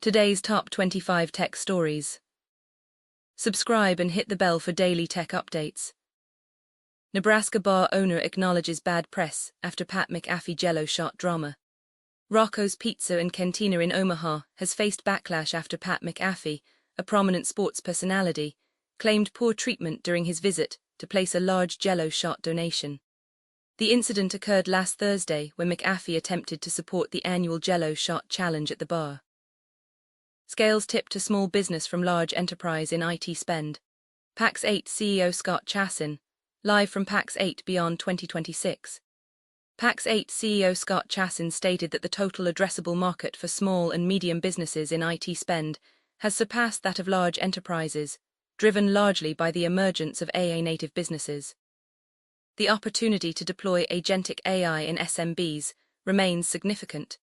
Today's top 25 tech stories. Subscribe and hit the bell for daily tech updates. Nebraska bar owner acknowledges bad press after Pat McAfee Jello shot drama. Rocco's Pizza and Cantina in Omaha has faced backlash after Pat McAfee, a prominent sports personality, claimed poor treatment during his visit to place a large Jello shot donation. The incident occurred last Thursday when McAfee attempted to support the annual Jello shot challenge at the bar. Scales tip to small business from large enterprise in IT spend. Pax8 CEO Scott Chasin, live from Pax8 Beyond 2026. Pax8 CEO Scott Chasin stated that the total addressable market for small and medium businesses in IT spend has surpassed that of large enterprises, driven largely by the emergence of AI-native businesses. The opportunity to deploy agentic AI in SMBs remains significant,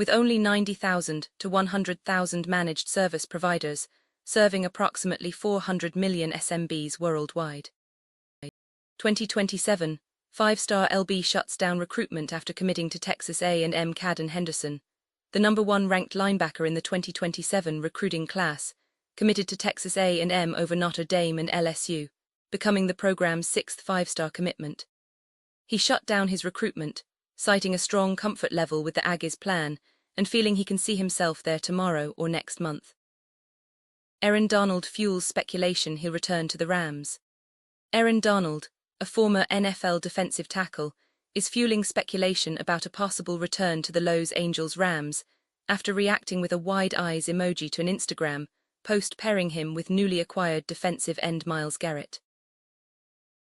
with only 90,000 to 100,000 managed service providers serving approximately 400 million SMBs worldwide. 2027, five-star LB shuts down recruitment after committing to Texas A&M. Kaden Henderson, the number one ranked linebacker in the 2027 recruiting class, committed to Texas A&M over Notre Dame and LSU, becoming the program's sixth five-star commitment. He shut down his recruitment, citing a strong comfort level with the Aggies plan and feeling he can see himself there tomorrow or next month. Aaron Donald fuels speculation he'll return to the Rams. Aaron Donald, a former NFL defensive tackle, is fueling speculation about a possible return to the Los Angeles Rams after reacting with a wide eyes emoji to an Instagram post pairing him with newly acquired defensive end Myles Garrett.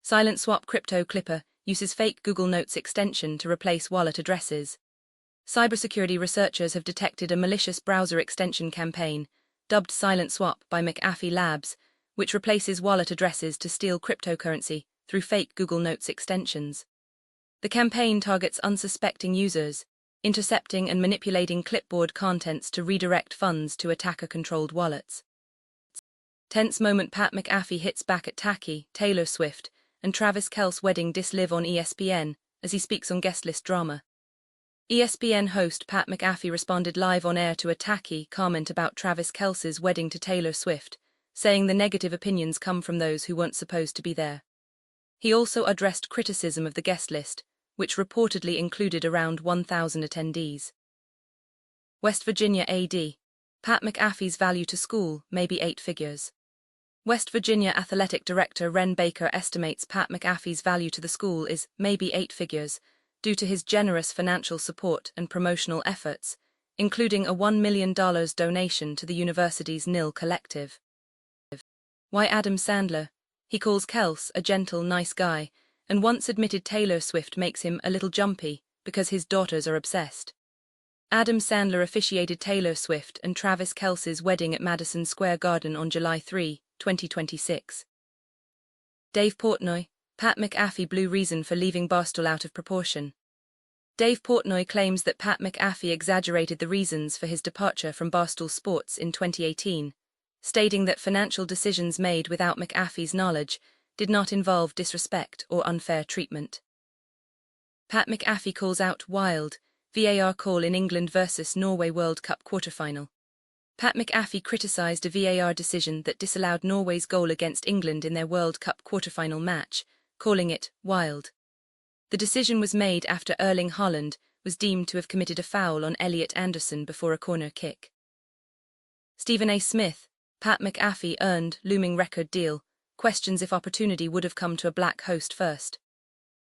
Silent Swap crypto clipper uses fake Google Notes extension to replace wallet addresses. Cybersecurity researchers have detected a malicious browser extension campaign, dubbed Silent Swap by McAfee Labs, which replaces wallet addresses to steal cryptocurrency through fake Google Notes extensions. The campaign targets unsuspecting users, intercepting and manipulating clipboard contents to redirect funds to attacker-controlled wallets. Tense moment: Pat McAfee hits back at Taylor Swift and Travis Kelce wedding diss live on ESPN as he speaks on guest list drama. ESPN host Pat McAfee responded live on air to a tacky comment about Travis Kelce's wedding to Taylor Swift, saying the negative opinions come from those who weren't supposed to be there. He also addressed criticism of the guest list, which reportedly included around 1,000 attendees. West Virginia AD. Pat McAfee's value to school may be 8 figures. West Virginia Athletic Director Ren Baker estimates Pat McAfee's value to the school is maybe 8 figures, due to his generous financial support and promotional efforts, including a $1 million donation to the university's NIL collective. Why Adam Sandler? He calls Kelce a gentle, nice guy, and once admitted Taylor Swift makes him a little jumpy because his daughters are obsessed. Adam Sandler officiated Taylor Swift and Travis Kelce's wedding at Madison Square Garden on July 3, 2026. Dave Portnoy, Pat McAfee blew reason for leaving Barstool out of proportion. Dave Portnoy claims that Pat McAfee exaggerated the reasons for his departure from Barstool Sports in 2018, stating that financial decisions made without McAfee's knowledge did not involve disrespect or unfair treatment. Pat McAfee calls out wild VAR call in England vs Norway World Cup quarterfinal. Pat McAfee criticized a VAR decision that disallowed Norway's goal against England in their World Cup quarterfinal match, calling it wild. The decision was made after Erling Haaland was deemed to have committed a foul on Elliot Anderson before a corner kick. Stephen A. Smith, Pat McAfee earned looming record deal, questions if opportunity would have come to a black host first.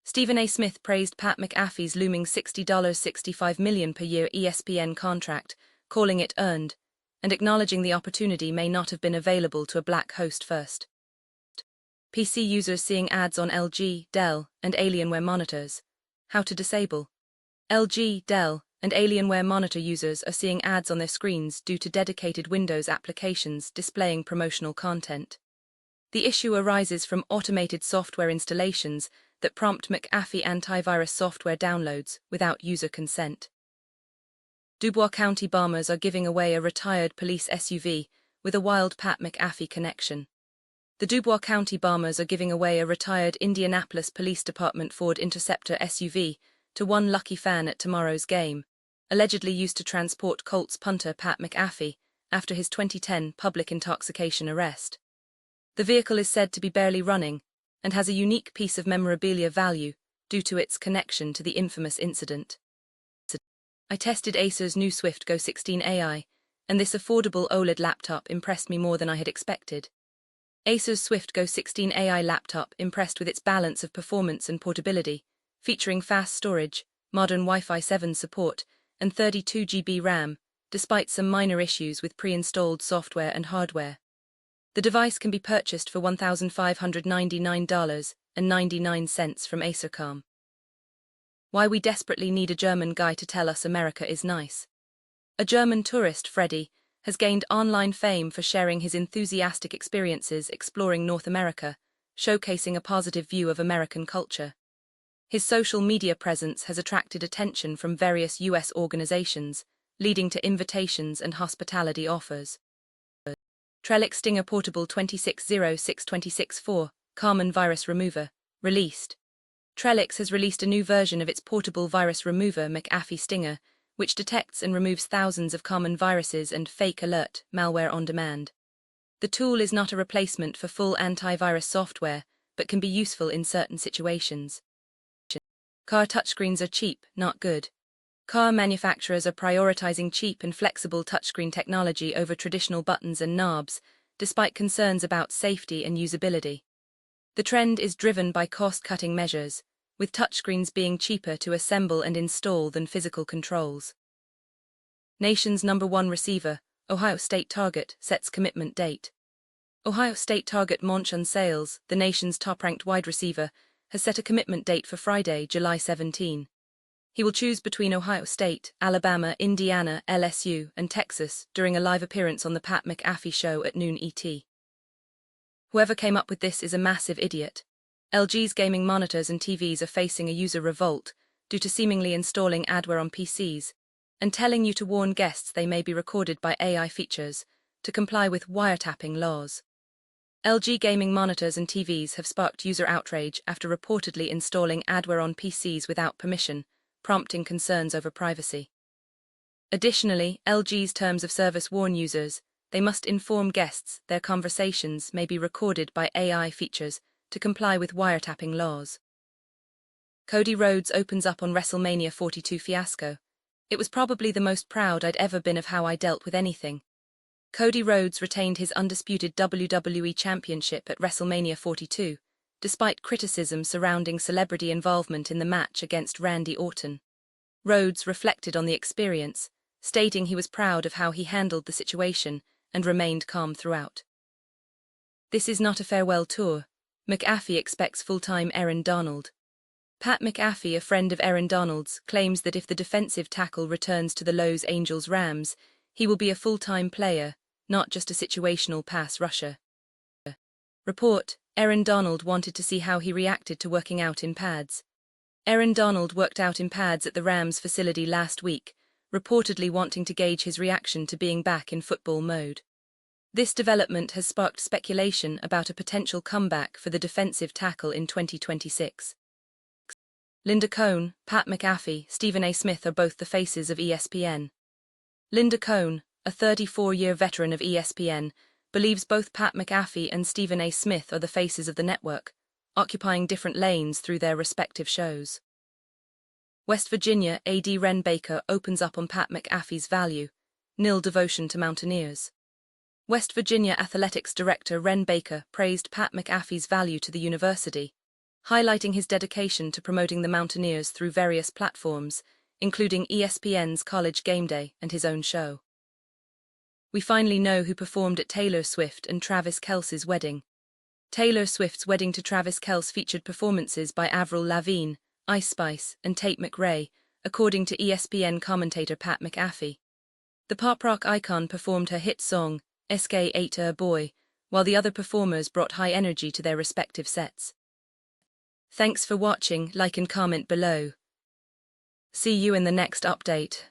Stephen A. Smith praised Pat McAfee's looming $65 million per year ESPN contract, calling it earned, and acknowledging the opportunity may not have been available to a black host first. PC users seeing ads on LG, Dell, and Alienware monitors. How to disable. LG, Dell, and Alienware monitor users are seeing ads on their screens due to dedicated Windows applications displaying promotional content. The issue arises from automated software installations that prompt McAfee antivirus software downloads without user consent. Dubois County bombers are giving away a retired police SUV with a wild Pat McAfee connection. The Dubois County bombers are giving away a retired Indianapolis Police Department Ford Interceptor SUV to one lucky fan at tomorrow's game, allegedly used to transport Colts punter Pat McAfee after his 2010 public intoxication arrest. The vehicle is said to be barely running and has a unique piece of memorabilia value due to its connection to the infamous incident. I tested Acer's new Swift Go 16 AI, and this affordable OLED laptop impressed me more than I had expected. Acer's Swift Go 16 AI laptop impressed with its balance of performance and portability, featuring fast storage, modern Wi-Fi 7 support, and 32 GB RAM, despite some minor issues with pre-installed software and hardware. The device can be purchased for $1,599.99 from Acer.com. Why we desperately need a German guy to tell us America is nice. A German tourist, Freddy, has gained online fame for sharing his enthusiastic experiences exploring North America, showcasing a positive view of American culture. His social media presence has attracted attention from various U.S. organizations, leading to invitations and hospitality offers. Trellix Stinger Portable 2606264, Carmen Virus Remover, released. Trellix has released a new version of its portable virus remover McAfee Stinger, which detects and removes thousands of common viruses and fake alert malware on demand. The tool is not a replacement for full antivirus software, but can be useful in certain situations. Car touchscreens are cheap, not good. Car manufacturers are prioritizing cheap and flexible touchscreen technology over traditional buttons and knobs, despite concerns about safety and usability. The trend is driven by cost-cutting measures, with touchscreens being cheaper to assemble and install than physical controls. Nation's #1 receiver, Ohio State Target, sets commitment date. Ohio State Target Monchon Sales, the nation's top-ranked wide receiver, has set a commitment date for Friday, July 17. He will choose between Ohio State, Alabama, Indiana, LSU, and Texas during a live appearance on the Pat McAfee Show at noon ET. Whoever came up with this is a massive idiot. LG's gaming monitors and TVs are facing a user revolt due to seemingly installing adware on PCs and telling you to warn guests they may be recorded by AI features to comply with wiretapping laws. LG gaming monitors and TVs have sparked user outrage after reportedly installing adware on PCs without permission, prompting concerns over privacy. Additionally, LG's terms of service warn users they must inform guests their conversations may be recorded by AI features to comply with wiretapping laws. Cody Rhodes opens up on WrestleMania 42 fiasco. It was probably the most proud I'd ever been of how I dealt with anything. Cody Rhodes retained his undisputed WWE Championship at WrestleMania 42, despite criticism surrounding celebrity involvement in the match against Randy Orton. Rhodes reflected on the experience, stating he was proud of how he handled the situation and remained calm throughout. This is not a farewell tour. McAfee expects full-time Aaron Donald. Pat McAfee, a friend of Aaron Donald's, claims that if the defensive tackle returns to the Los Angeles Rams, he will be a full-time player, not just a situational pass rusher. Report: Aaron Donald wanted to see how he reacted to working out in pads. Aaron Donald worked out in pads at the Rams facility last week, reportedly wanting to gauge his reaction to being back in football mode. This development has sparked speculation about a potential comeback for the defensive tackle in 2026. Linda Cohn, Pat McAfee, Stephen A. Smith are both the faces of ESPN. Linda Cohn, a 34-year veteran of ESPN, believes both Pat McAfee and Stephen A. Smith are the faces of the network, occupying different lanes through their respective shows. West Virginia A.D. Ren Baker opens up on Pat McAfee's value, nil devotion to Mountaineers. West Virginia Athletics Director Ren Baker praised Pat McAfee's value to the university, highlighting his dedication to promoting the Mountaineers through various platforms, including ESPN's College Game Day and his own show. We finally know who performed at Taylor Swift and Travis Kelce's wedding. Taylor Swift's wedding to Travis Kelce featured performances by Avril Lavigne, Ice Spice, and Tate McRae, according to ESPN commentator Pat McAfee. The pop rock icon performed her hit song, SK8 Boy, while the other performers brought high energy to their respective sets. Thanks for watching, like and comment below. See you in the next update.